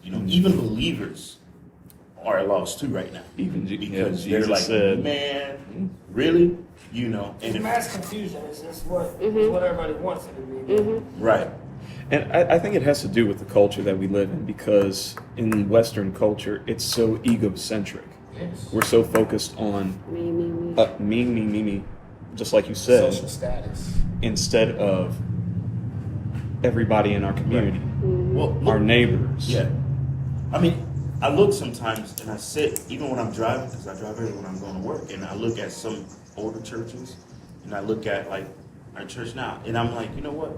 E: You know, even believers are lost too right now.
B: Even
E: because
B: Jesus
E: they're like,
B: said,
E: man, really? You know, and
A: It's
E: if,
A: mass confusion. It's what everybody wants it to be.
E: right.
B: And I think it has to do with the culture that we live in, because in Western culture, it's so egocentric.
D: Yes.
B: We're so focused on me, just like you said,
D: Social status.
B: instead of everybody in our community,
E: Well,
B: our
E: look,
B: neighbors.
E: yeah. I mean, I look sometimes and I sit, even when I'm driving, because I drive everywhere when I'm going to work, and I look at some older churches, and I look at like our church now, and I'm like, you know what?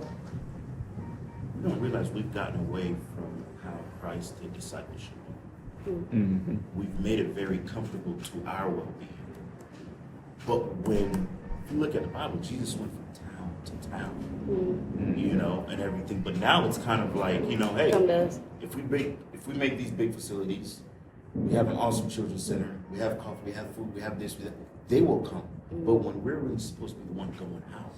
E: We don't realize we've gotten away from how Christ did discipleship.
B: Mm-hmm.
E: We've made it very comfortable to our well-being. But when you look at the Bible, Jesus went from town to town, you know, and everything. But now it's kind of like, you know, hey,
C: Come to us.
E: if we make these big facilities, we have an awesome children's center, we have coffee, we have food, we have this, we have, they will come. But when we're really supposed to be the one going out,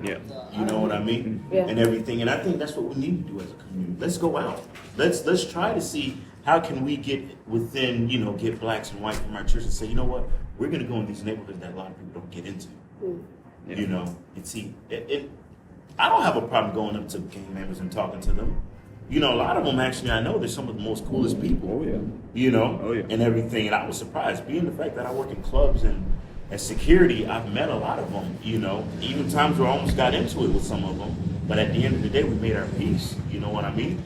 B: Yeah.
E: you know what I mean?
C: Yeah.
E: And everything. And I think that's what we need to do as a community. Let's go out. Let's try to see how can we get within, you know, get blacks and white from our church and say, you know what, we're going to go in these neighborhoods that a lot of people don't get into.
B: Yeah.
E: You know, and see, I don't have a problem going up to gang members and talking to them. You know, a lot of them actually, I know they're some of the most coolest people.
B: Oh, yeah.
E: You know,
B: Oh, yeah.
E: and everything. And I was surprised, being the fact that I work in clubs and security, I've met a lot of them, you know, even times where I almost got into it with some of them. But at the end of the day, we made our peace. You know what I mean?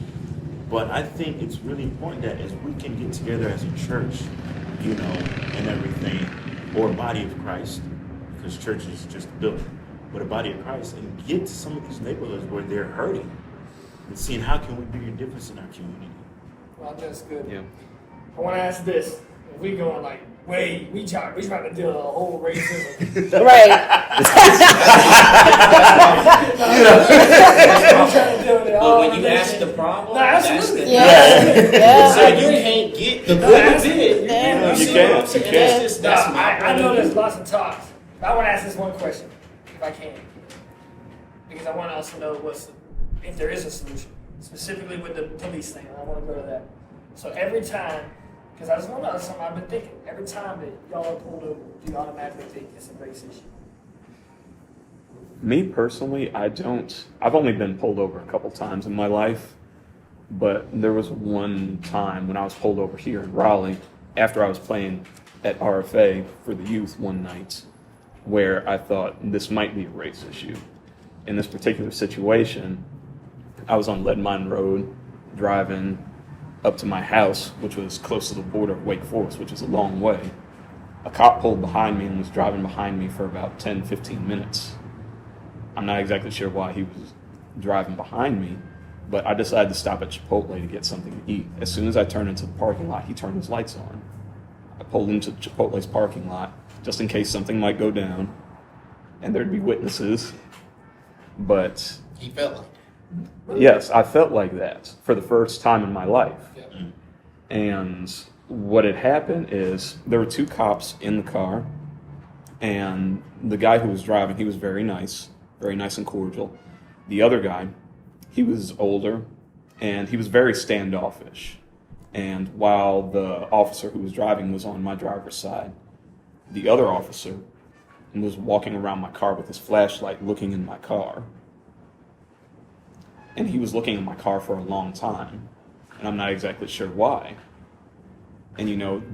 E: But I think it's really important that as we can get together as a church, you know, and everything, or a body of Christ, because church is just a building, but a body of Christ, and get to some of these neighborhoods where they're hurting and seeing how can we be a difference in our community.
A: Well, that's good.
B: Yeah.
A: I want to ask this: if we going like we trying to deal with a whole racism.
C: Right.
D: But when you ask the problem,
A: No, absolutely.
C: Yeah. Yeah.
D: So you can't get the good bit.
C: Yeah.
D: You see
B: You
D: what I'm
B: can't.
D: saying?
B: You
D: That's
B: can't.
D: just that's my
A: I know there's lots of talks. But I want to ask this one question, if I can, because I want to also know if there is a solution, specifically with the police thing. I want to go to that. So every time, because I just want to know something I've been thinking. Every time that y'all are pulled over, do you automatically think it's a race issue?
B: Me personally, I've only been pulled over a couple times in my life, but there was one time when I was pulled over here in Raleigh after I was playing at RFA for the youth one night, where I thought this might be a race issue. In this particular situation, I was on Lead Mine Road driving up to my house, which was close to the border of Wake Forest, which is a long way. A cop pulled behind me and was driving behind me for about 10, 15 minutes. I'm not exactly sure why he was driving behind me, but I decided to stop at Chipotle to get something to eat. As soon as I turned into the parking lot, he turned his lights on. I pulled into Chipotle's parking lot just in case something might go down and there'd be witnesses. But
D: He felt like that.
B: yes, I felt like that for the first time in my life.
A: Yeah.
B: And what had happened is there were two cops in the car, and the guy who was driving, he was very nice and cordial. The other guy, he was older, and he was very standoffish. And while the officer who was driving was on my driver's side, the other officer was walking around my car with his flashlight looking in my car. And he was looking in my car for a long time, and I'm not exactly sure why. And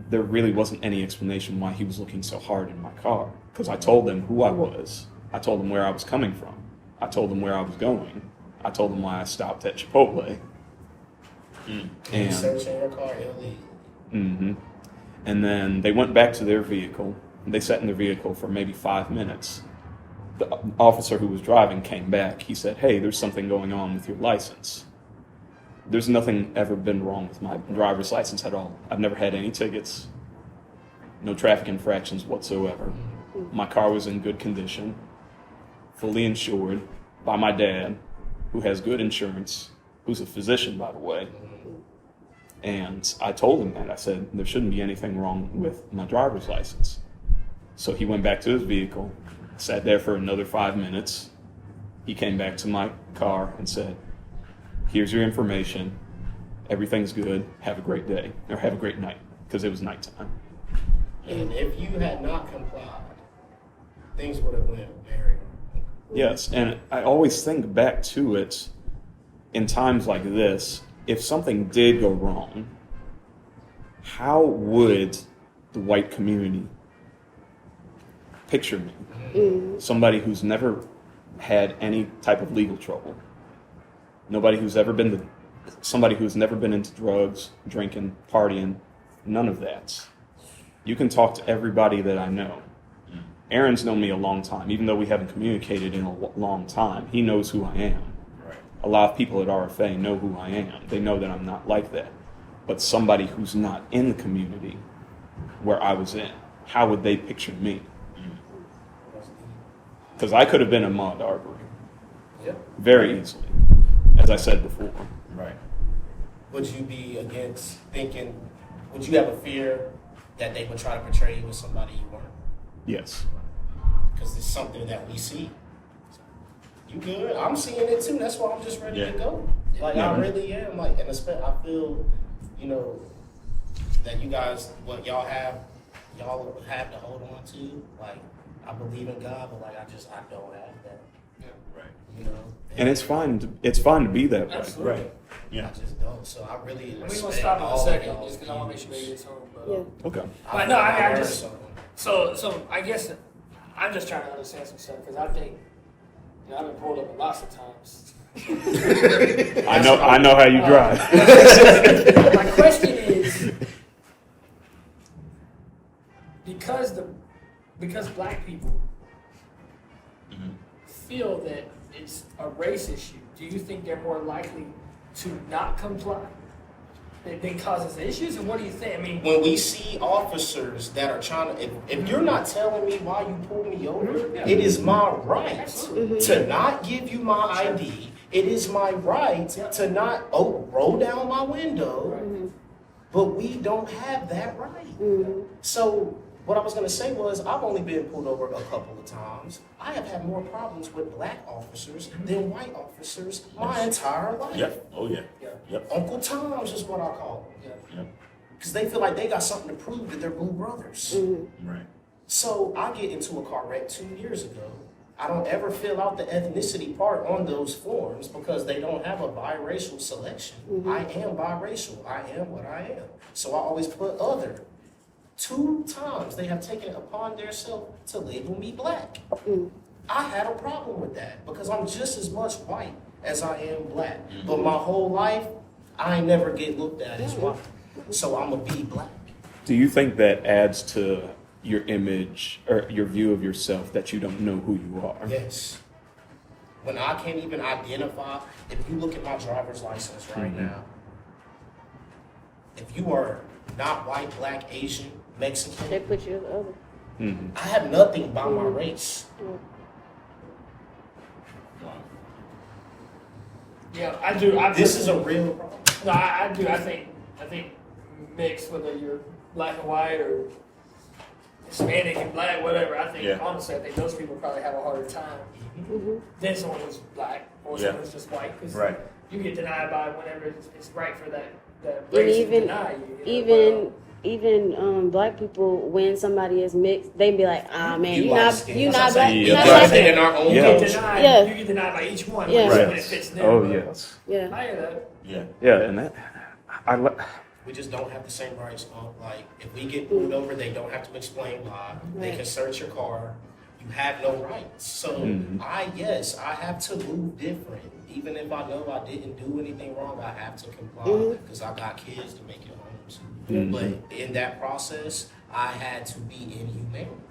B: there really wasn't any explanation why he was looking so hard in my car, because I told him who I was. I told him where I was coming from. I told him where I was going. I told him why I stopped at Chipotle.
D: And searching your car illegally.
B: Mm-hmm. And then they went back to their vehicle. They sat in their vehicle for maybe 5 minutes. The officer who was driving came back. He said, "Hey, there's something going on with your license." There's nothing ever been wrong with my driver's license at all. I've never had any tickets, no traffic infractions whatsoever. My car was in good condition, fully insured by my dad, who has good insurance, who's a physician, by the way. And I told him that. I said, there shouldn't be anything wrong with my driver's license. So he went back to his vehicle, sat there for another 5 minutes. He came back to my car and said, "Here's your information. Everything's good. Have a great day," or "have a great night," because it was nighttime.
D: And if you had not complied, things would have went very wrong.
B: Yes, and I always think back to it in times like this. If something did go wrong, how would the white community picture me? Somebody who's never had any type of legal trouble. Somebody who's never been into drugs, drinking, partying, none of that. You can talk to everybody that I know. Aaron's known me a long time, even though we haven't communicated in a long time. He knows who I am.
E: Right.
B: A lot of people at RFA know who I am. They know that I'm not like that. But somebody who's not in the community where I was in, how would they picture me? Because I could have been Ahmaud Arbery
D: Yep.
B: very easily, as I said before.
E: Right.
D: Would you be against thinking, would you have a fear that they would try to portray you as somebody you weren't?
B: Yes.
D: Because it's something that we see. You good? I'm seeing it too. That's why I'm just ready to go. Like,
B: Yeah.
D: I really am. Like, and I feel, that you guys, what y'all have to hold on to. Like, I believe in God, but like, I don't have that.
E: Right.
B: And it's fine to be that way.
A: Absolutely.
E: Right. Yeah.
D: I just don't. So I really
A: And we're
D: respect
A: gonna stop in a
D: all
A: second,
D: y'all's
A: just because I want to make sure
D: views.
A: he gets home. But,
C: Yeah.
B: Okay.
A: But no, I
D: learned
A: just
D: something.
A: so I guess I'm just trying to understand some stuff because I think I've been pulled up lots of times.
B: I know how you drive.
A: My question is because black people feel that it's a race issue, do you think they're more likely to not comply than causes issues? And what do you think? I mean,
D: When we see officers that are trying to, if you're not telling me why you pulled me over,
A: Yeah.
D: it is my right
A: Absolutely.
D: to not give you my ID. It is my right to not roll down my window, but we don't have that right. So what I was going to say was, I've only been pulled over a couple of times. I have had more problems with black officers than white officers my entire life.
E: Yep. Oh yeah.
A: Yeah.
E: Yep.
D: Uncle Tom's is what I call them.
A: yeah.
E: Yep.
D: Because they feel like they got something to prove that they're blue brothers.
E: Right.
D: So I get into a car wreck 2 years ago, I don't ever fill out the ethnicity part on those forms because they don't have a biracial selection. I am biracial. I am what I am. So I always put other. 2 times they have taken it upon themselves to label me black. I had a problem with that because I'm just as much white as I am black. But my whole life, I never get looked at as white. So I'm going to be black.
B: Do you think that adds to your image or your view of yourself that you don't know who you are?
D: Yes. When I can't even identify, if you look at my driver's license right now, if you are not white, black, Asian,
C: They
D: Mexican,
C: put you as the other.
D: I have nothing by my race.
A: Yeah, I do.
D: This is a real problem.
A: No, I do. I think mixed, whether you're black and white or Hispanic and black, whatever. I think honestly, I think those people probably have a harder time than someone who's black or someone who's just white. Because you get denied by whenever it's right for that race to deny you.
C: Even black people, when somebody is mixed, they be like, "Ah, man,
D: You
C: you're not black.
B: Yeah.
C: You're not
B: Black
C: black."
D: in our own
A: You
D: culture.
A: get denied by each one.
C: Yeah.
A: When it fits them.
B: Oh,
A: but
B: yes.
C: Yeah.
A: I hear that.
B: Yeah, and that,
D: We just don't have the same rights. Like, if we get pulled over, they don't have to explain why. They can search your car. You have no rights. So, I have to move different. Even if I know I didn't do anything wrong, I have to comply because I got kids to make it home to. But in that process, I had to be inhumane.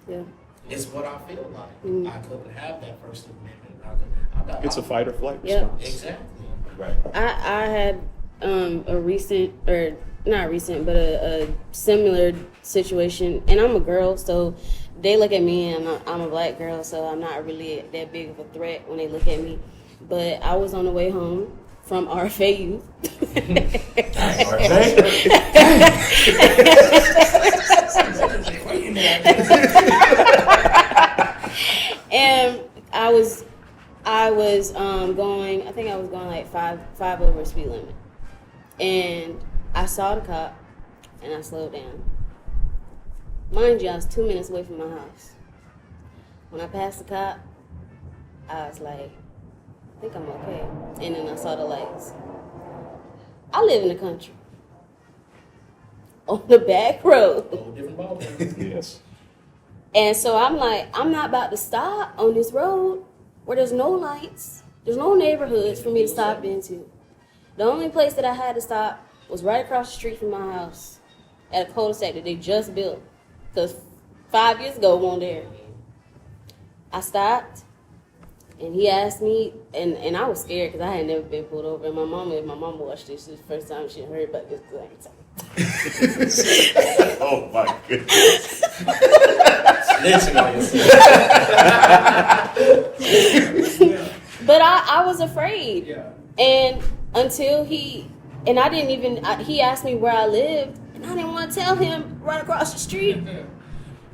C: Yeah.
D: It's what I feel like. I couldn't have that First Amendment.
B: it's a fight or flight
C: Yeah.
B: response.
D: Exactly.
E: Right.
C: I had a recent, or not recent, but a similar situation, and I'm a girl, so they look at me, and I'm a black girl, so I'm not really that big of a threat when they look at me. But I was on the way home from RFA Youth. And I was going, I think I was going like five over speed limit. And I saw the cop and I slowed down. Mind you, I was 2 minutes away from my house. When I passed the cop, I was like, I think I'm okay. And then I saw the lights. I live in the country. On the back road.
D: Whole different ballgame.
B: Yes.
C: And so I'm like, I'm not about to stop on this road where there's no lights. There's no neighborhoods for me to stop into. The only place that I had to stop was right across the street from my house at a cul-de-sac that they just built. Because 5 years ago, it wasn't there. I stopped, and he asked me, and I was scared because I had never been pulled over. And my mama watched this. This is the first time she heard about this thing.
E: Oh my goodness.
D: Snitching on yourself.
C: But I was afraid.
A: Yeah.
C: And until he asked me where I lived, and I didn't want to tell him right across the street.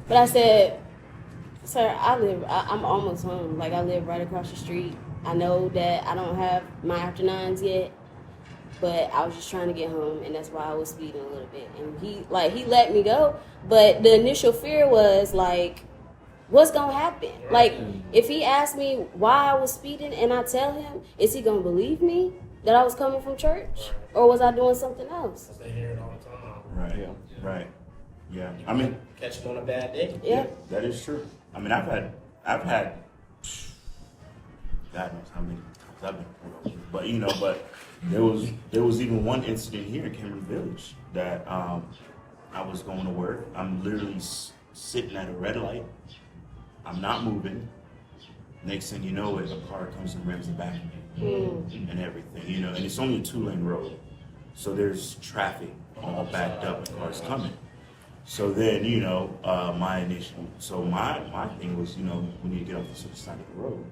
C: But I said, sir, I'm almost home. Like, I live right across the street. I know that I don't have my after nines yet, but I was just trying to get home, and that's why I was speeding a little bit. And he let me go, but the initial fear was like, what's gonna happen? Like, if he asked me why I was speeding and I tell him, is he gonna believe me that I was coming from church, or was I doing something else?
D: They hear it all the time.
E: Right.
B: Yeah.
E: Right. Yeah. I mean,
D: Catch them on a bad day.
C: Yeah.
E: that is true. I mean, I've had God knows how many times I've been pulled over. But there was even one incident here in Cameron Village that I was going to work. I'm literally sitting at a red light. I'm not moving. Next thing you know, a car comes and rams the back of me and everything, and it's only a 2-lane road. So there's traffic all backed up and cars coming. So then, my thing was, we need to get off this other side of the road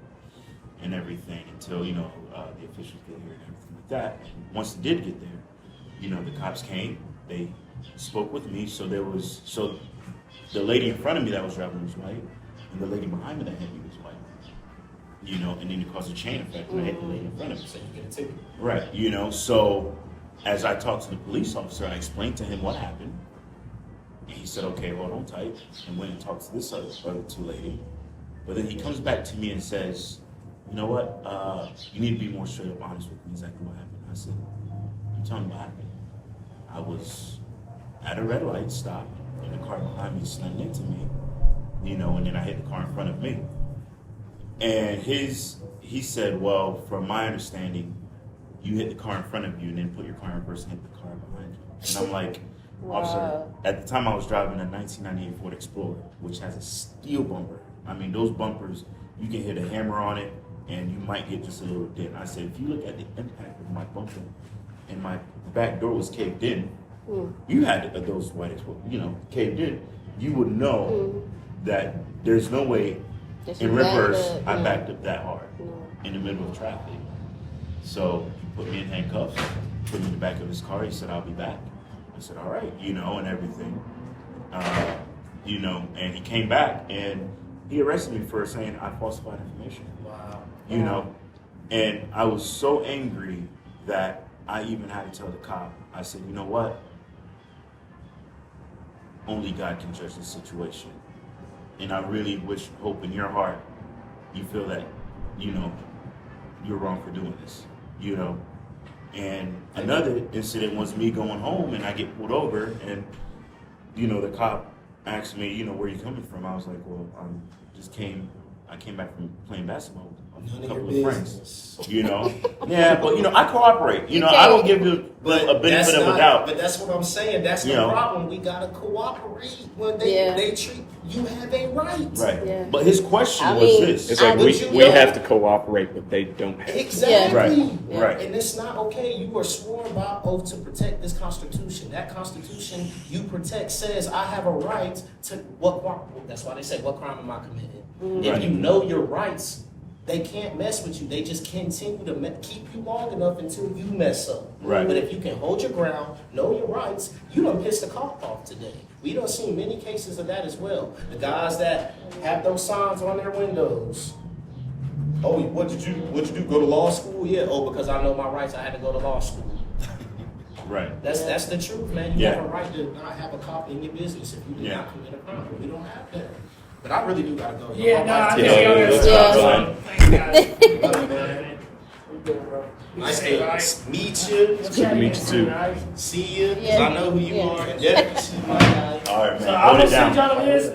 E: and everything until, the officials get here and everything like that. And once they did get there, the cops came, they spoke with me. So the lady in front of me that was driving was white, and the lady behind me that hit me was white. And then it caused a chain effect when I hit the lady in front of me.
D: So you get a ticket.
E: Right, so as I talked to the police officer, I explained to him what happened. And he said, okay, hold on tight, and went and talked to this other two lady. But then he comes back to me and says, you know what, you need to be more straight up honest with me. Exactly what happened. I said, I'm telling you what happened. I was at a red light stop, and the car behind me slammed into me, you know, and then I hit the car in front of me. And he said, well, from my understanding, you hit the car in front of you and then put your car in reverse and hit the car behind you. And I'm like, officer, at the time I was driving a 1998 Ford Explorer, which has a steel bumper. I mean, those bumpers, you can hit a hammer on it and you might get just a little dent. I said, if you look at the impact of my bumper and my back door was caved in, you had those white, you know, caved in, you would know that there's no way in reverse I backed up that hard in the middle of traffic. So he put me in handcuffs, put me in the back of his car. He said, I'll be back. I said, all right, you know, and everything. You know, and he came back and he arrested me for saying I falsified information.
D: Wow.
E: You know, and I was so angry that I even had to tell the cop, I said, you know what? Only God can judge this situation. And I really hope in your heart you feel that, you know, you're wrong for doing this, you know. And another incident was me going home and I get pulled over and, you know, the cop asked me, you know, where you coming from? I was like, well, I came back from playing basketball with a couple of friends, you know. Yeah, but, you know, I cooperate. You know, I don't give you a benefit of a doubt.
D: But that's what I'm saying. That's the problem. We got to cooperate when they treat you have a right.
E: Right.
C: Yeah.
E: But his question was this.
B: It's like we have to cooperate, but they don't have to.
D: Exactly.
E: Yeah. Right.
D: And it's not okay. You are sworn by oath to protect this Constitution. That Constitution you protect says I have a right to what crime. That's why they say, what crime am I committing? If you know your rights, they can't mess with you. They just continue to keep you long enough until you mess up.
E: Right.
D: But if you can hold your ground, know your rights, you done pissed the cop off today. We done seen many cases of that as well. The guys that have those signs on their windows. Oh, what'd you do? Go to law school? Yeah. Oh, because I know my rights, I had to go to law school.
E: Right.
D: That's the truth, man. You have a right to not have a cop in your business if you did not commit a crime. But we don't have that. But I really do gotta go.
A: Yeah, no, I think
D: Nice to meet you.
B: It's good to meet you too.
D: See you. Because I know who you are. And definitely see my guy.
E: All right, man.
A: So I'm
E: Hold
A: gonna
E: it down.
A: send y'all the list.